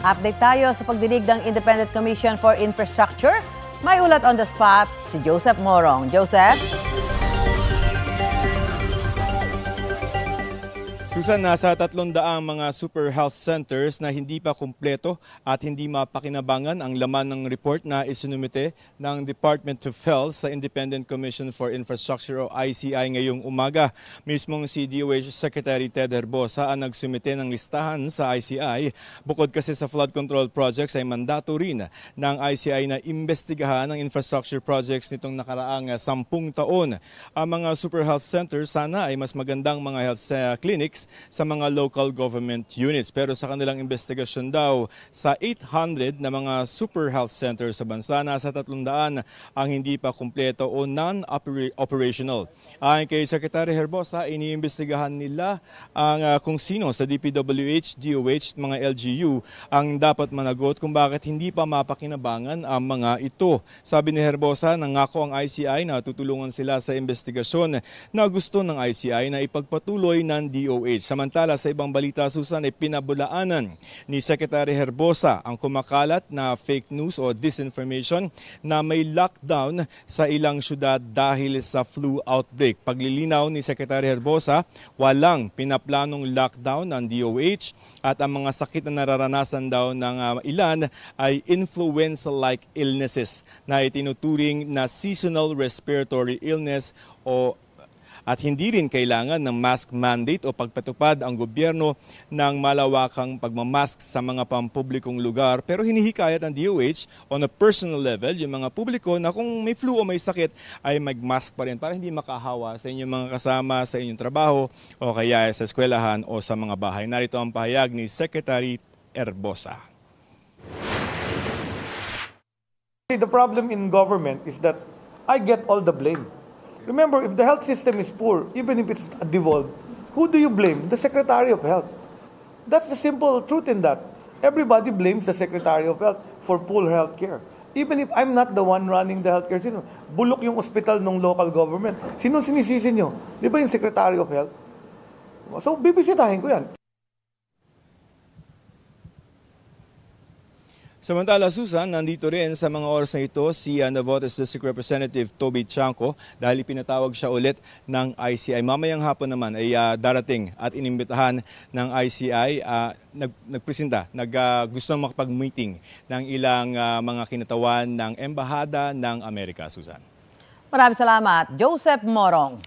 Update tayo sa pagdinig ng Independent Commission for Infrastructure. May ulat on the spot si Joseph Morong. Joseph? Susan, nasa 300 mga super health centers na hindi pa kumpleto at hindi mapakinabangan ang laman ng report na isinumite ng Department of Health sa Independent Commission for Infrastructure o ICI ngayong umaga. Mismong si DOH Secretary Ted Herbosa ang nagsumite ng listahan sa ICI. Bukod kasi sa flood control projects ay mandato rin ng ICI na imbestigahan ang infrastructure projects nitong nakaraang 10 taon. Ang mga super health centers sana ay mas magandang mga health clinics sa mga local government units. Pero sa kanilang investigasyon daw, sa 800 na mga super health centers sa bansa, nasa 300 ang hindi pa kumpleto o non-operational. Ayon kay Secretary Herbosa, iniimbestigahan nila ang kung sino sa DPWH, DOH, mga LGU ang dapat managot kung bakit hindi pa mapakinabangan ang mga ito. Sabi ni Herbosa, nangako ang ICI na tutulungan sila sa investigasyon na gusto ng ICI na ipagpatuloy ng DOH. Samantala sa ibang balita, Susan, ay pinabulaanan ni Secretary Herbosa ang kumakalat na fake news o disinformation na may lockdown sa ilang syudad dahil sa flu outbreak. Paglilinaw ni Secretary Herbosa, walang pinaplanong lockdown ng DOH at ang mga sakit na nararanasan daw ng ilan ay influenza-like illnesses na itinuturing na seasonal respiratory illness at hindi rin kailangan ng mask mandate o pagpatupad ang gobyerno ng malawakang pagmamask sa mga pampublikong lugar. Pero hinihikayat ang DOH on a personal level, yung mga publiko na kung may flu o may sakit ay mag-mask pa rin para hindi makahawa sa inyong mga kasama sa inyong trabaho o kaya sa eskwelahan o sa mga bahay. Narito ang pahayag ni Secretary Herbosa. The problem in government is that I get all the blame. Remember, if the health system is poor, even if it's devolved, who do you blame? The Secretary of Health. That's the simple truth in that. Everybody blames the Secretary of Health for poor health care. Even if I'm not the one running the healthcare system, bulok yung ospital ng local government. Sino sinisisi nyo? Di ba yung Secretary of Health? So, bibisitahin ko yan. Samantala, Susan, nandito rin sa mga oras na ito si Navotas District Representative Toby Chanco dahil ipinatawag siya ulit ng ICI. Mamayang hapon naman ay darating at inimbitahan ng ICI, gusto makapag-meeting ng ilang mga kinatawan ng Embahada ng Amerika, Susan. Maraming salamat, Joseph Morong.